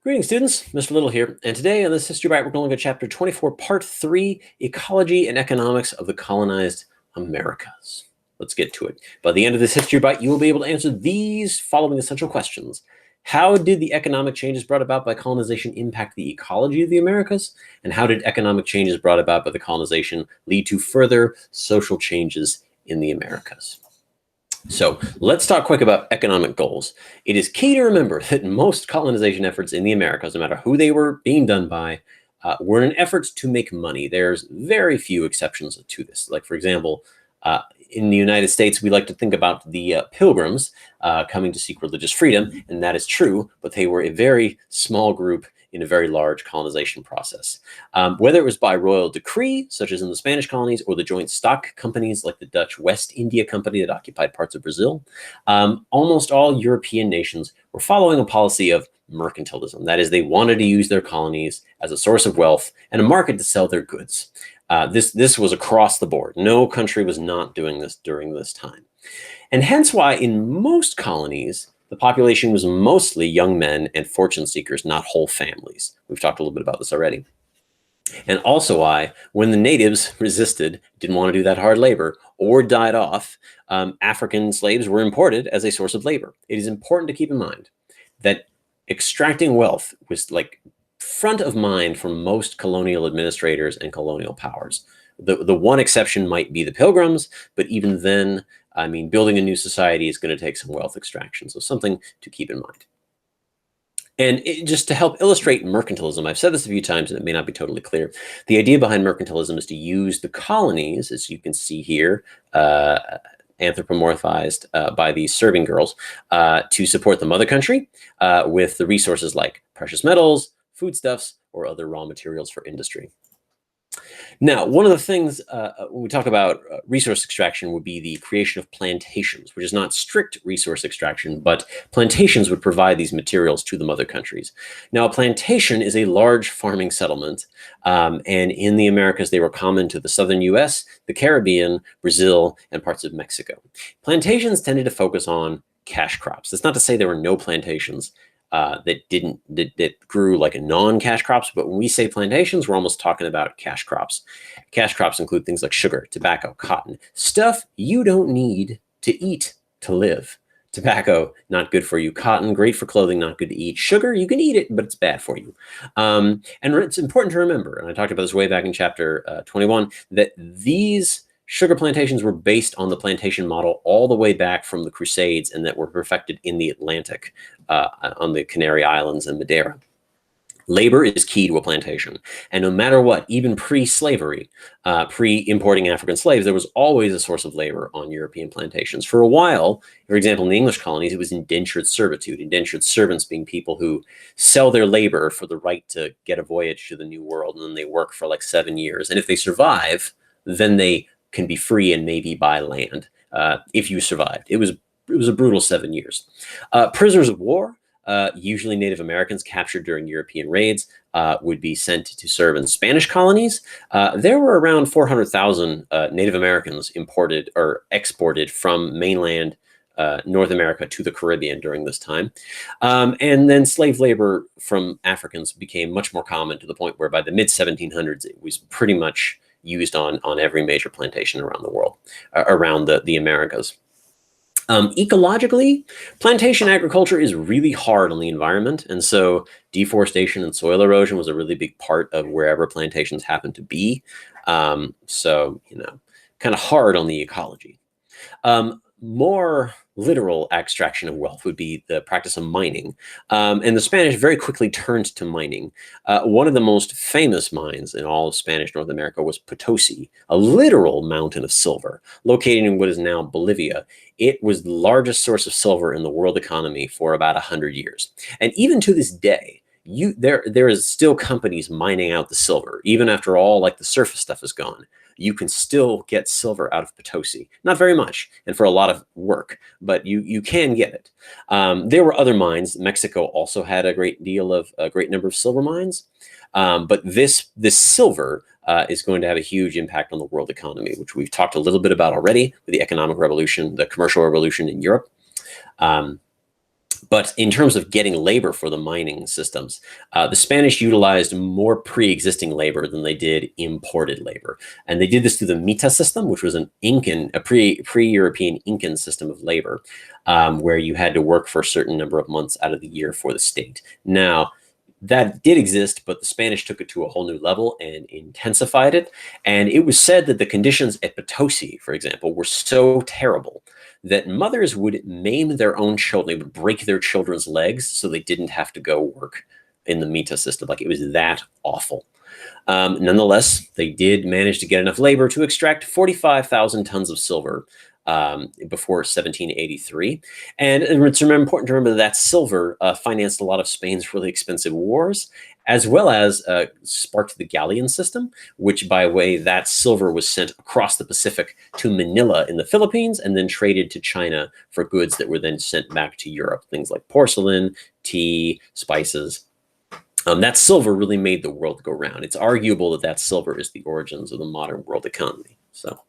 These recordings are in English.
Greetings, students. Mr. Little here, and today on this History Bite, we're going to look at Chapter 24, Part 3, Ecology and Economics of the Colonized Americas. Let's get to it. By the end of this History Bite, you will be able to answer these following essential questions. How did the economic changes brought about by colonization impact the ecology of the Americas? And how did economic changes brought about by the colonization lead to further social changes in the Americas? So let's talk quick about economic goals. It is key to remember that most colonization efforts in the Americas, no matter who they were being done by, were in efforts to make money. There's very few exceptions to this. Like, for example, in the United States, we like to think about the Pilgrims coming to seek religious freedom, and that is true, but they were a very small group in a very large colonization process. Whether it was by royal decree, such as in the Spanish colonies, or the joint stock companies like the Dutch West India Company that occupied parts of Brazil, almost all European nations were following a policy of mercantilism. That is, they wanted to use their colonies as a source of wealth and a market to sell their goods. This was across the board. No country was not doing this during this time. And hence why in most colonies, the population was mostly young men and fortune seekers, not whole families. We've talked a little bit about this already. And also why, when the natives resisted, didn't want to do that hard labor, or died off, African slaves were imported as a source of labor. It is important to keep in mind that extracting wealth was like front of mind for most colonial administrators and colonial powers. The one exception might be the Pilgrims, but even then, I mean, building a new society is going to take some wealth extraction. So something to keep in mind. And just to help illustrate mercantilism, I've said this a few times and it may not be totally clear. The idea behind mercantilism is to use the colonies, as you can see here, anthropomorphized by these serving girls, to support the mother country with the resources like precious metals, foodstuffs, or other raw materials for industry. Now, one of the things when we talk about resource extraction would be the creation of plantations, which is not strict resource extraction, but plantations would provide these materials to the mother countries. Now, a plantation is a large farming settlement, and in the Americas, they were common to the southern US, the Caribbean, Brazil, and parts of Mexico. Plantations tended to focus on cash crops. That's not to say there were no plantations that grew like a non-cash crops, but when we say plantations, we're almost talking about cash crops. Cash crops include things like sugar, tobacco, cotton, stuff you don't need to eat to live. Tobacco, not good for you. Cotton, great for clothing, not good to eat. Sugar, you can eat it, but it's bad for you. And it's important to remember, and I talked about this way back in chapter 21, that these sugar plantations were based on the plantation model all the way back from the Crusades, and that were perfected in the Atlantic on the Canary Islands and Madeira. Labor is key to a plantation. And no matter what, even pre-slavery, pre-importing African slaves, there was always a source of labor on European plantations. For a while, for example, in the English colonies, it was indentured servitude. Indentured servants being people who sell their labor for the right to get a voyage to the New World, and then they work for like 7 years. And if they survive, then they can be free and maybe buy land if you survived. It was a brutal 7 years. Prisoners of war, usually Native Americans captured during European raids, would be sent to serve in Spanish colonies. There were around 400,000 Native Americans imported or exported from mainland North America to the Caribbean during this time. And then slave labor from Africans became much more common, to the point where by the mid-1700s, it was pretty much used on every major plantation around the world, around the Americas. Ecologically, plantation agriculture is really hard on the environment, and so deforestation and soil erosion was a really big part of wherever plantations happened to be. So, you know, kind of hard on the ecology. More literal extraction of wealth would be the practice of mining. And the Spanish very quickly turned to mining. One of the most famous mines in all of Spanish North America was Potosi, a literal mountain of silver located in what is now Bolivia. It was the largest source of silver in the world economy for about 100 years. And even to this day, there is still companies mining out the silver, even after all like the surface stuff is gone. You can still get silver out of Potosi. Not very much, and for a lot of work, but you can get it. There were other mines. Mexico also had a great number of silver mines, but this silver is going to have a huge impact on the world economy, which we've talked a little bit about already with the economic revolution, the commercial revolution in Europe. But in terms of getting labor for the mining systems, the Spanish utilized more pre-existing labor than they did imported labor. And they did this through the Mita system, which was a pre-European Incan system of labor, where you had to work for a certain number of months out of the year for the state. Now, that did exist, but the Spanish took it to a whole new level and intensified it. And it was said that the conditions at Potosi, for example, were so terrible that mothers would maim their own children. They would break their children's legs so they didn't have to go work in the Mita system. Like, it was that awful. Nonetheless, they did manage to get enough labor to extract 45,000 tons of silver before 1783. And it's important to remember that silver financed a lot of Spain's really expensive wars, as well as sparked the Galleon system, which, by the way, that silver was sent across the Pacific to Manila in the Philippines and then traded to China for goods that were then sent back to Europe, things like porcelain, tea, spices. That silver really made the world go round. It's arguable that that silver is the origins of the modern world economy. So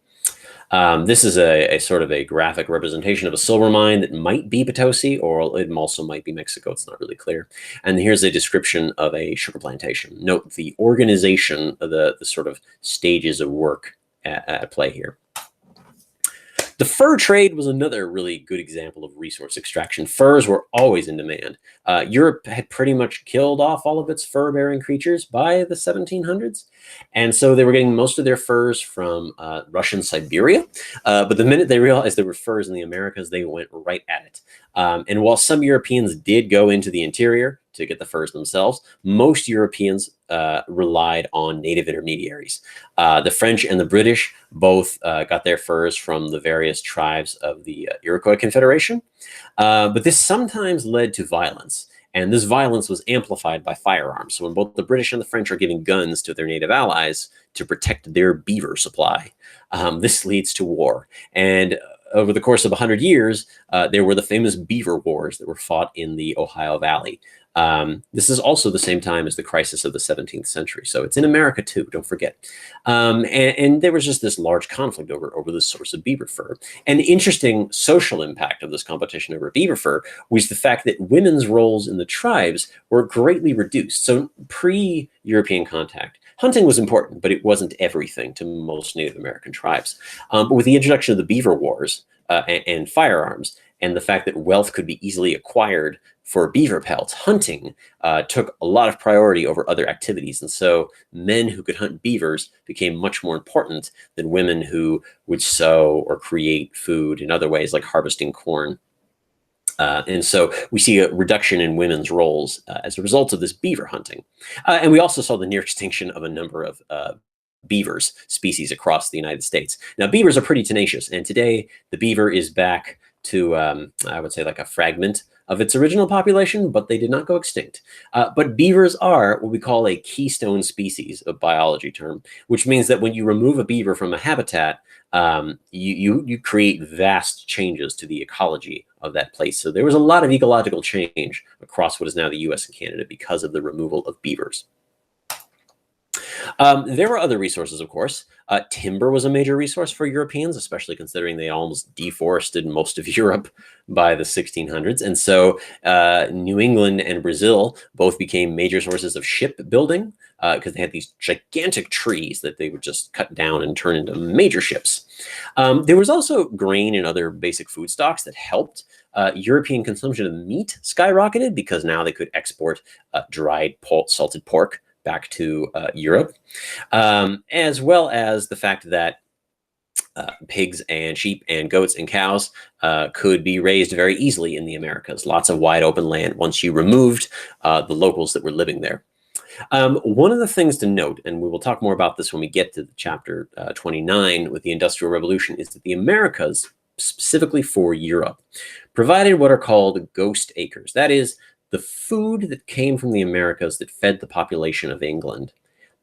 this is a sort of a graphic representation of a silver mine that might be Potosi, or it also might be Mexico. It's not really clear. And here's a description of a sugar plantation. Note the organization of the sort of stages of work at play here. The fur trade was another really good example of resource extraction. Furs were always in demand. Europe had pretty much killed off all of its fur-bearing creatures by the 1700s. And so they were getting most of their furs from Russian Siberia. But the minute they realized there were furs in the Americas, they went right at it. And while some Europeans did go into the interior to get the furs themselves, most Europeans relied on native intermediaries. The French and the British both got their furs from the various tribes of the Iroquois Confederation. But this sometimes led to violence. And this violence was amplified by firearms. So when both the British and the French are giving guns to their native allies to protect their beaver supply, this leads to war. And over the course of 100 years, there were the famous Beaver Wars that were fought in the Ohio Valley. This is also the same time as the crisis of the 17th century. So it's in America too, don't forget. And there was just this large conflict over the source of beaver fur. An interesting social impact of this competition over beaver fur was the fact that women's roles in the tribes were greatly reduced. So pre-European contact, hunting was important, but it wasn't everything to most Native American tribes. But with the introduction of the Beaver Wars and firearms, and the fact that wealth could be easily acquired for beaver pelts, hunting took a lot of priority over other activities. And so men who could hunt beavers became much more important than women who would sow or create food in other ways, like harvesting corn. And so we see a reduction in women's roles as a result of this beaver hunting. And we also saw the near extinction of a number of beavers species across the United States. Now, beavers are pretty tenacious, and today the beaver is back to, I would say, like a fragment of its original population, but they did not go extinct. But beavers are what we call a keystone species, a biology term, which means that when you remove a beaver from a habitat, you create vast changes to the ecology of that place. So there was a lot of ecological change across what is now the US and Canada because of the removal of beavers. There were other resources, of course. Timber was a major resource for Europeans, especially considering they almost deforested most of Europe by the 1600s. And so New England and Brazil both became major sources of shipbuilding because they had these gigantic trees that they would just cut down and turn into major ships. There was also grain and other basic food stocks that helped. European consumption of meat skyrocketed because now they could export dried salted pork back to Europe, as well as the fact that pigs and sheep and goats and cows could be raised very easily in the Americas. Lots of wide open land once you removed the locals that were living there. One of the things to note, and we will talk more about this when we get to chapter 29 with the Industrial Revolution, is that the Americas, specifically for Europe, provided what are called ghost acres. That is, the food that came from the Americas that fed the population of England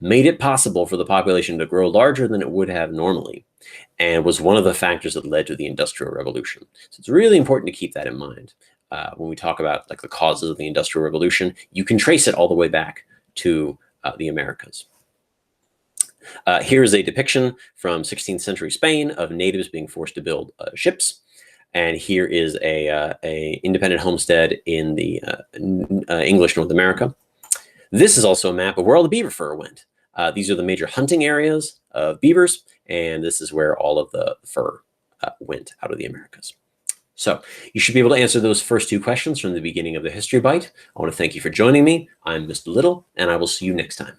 made it possible for the population to grow larger than it would have normally, and was one of the factors that led to the Industrial Revolution. So it's really important to keep that in mind. When we talk about like the causes of the Industrial Revolution, you can trace it all the way back to the Americas. Here's a depiction from 16th century Spain of natives being forced to build ships. And here is a independent homestead in the English North America. This is also a map of where all the beaver fur went. These are the major hunting areas of beavers, and this is where all of the fur went out of the Americas. So you should be able to answer those first two questions from the beginning of the History Bite. I want to thank you for joining me. I'm Mr. Little, and I will see you next time.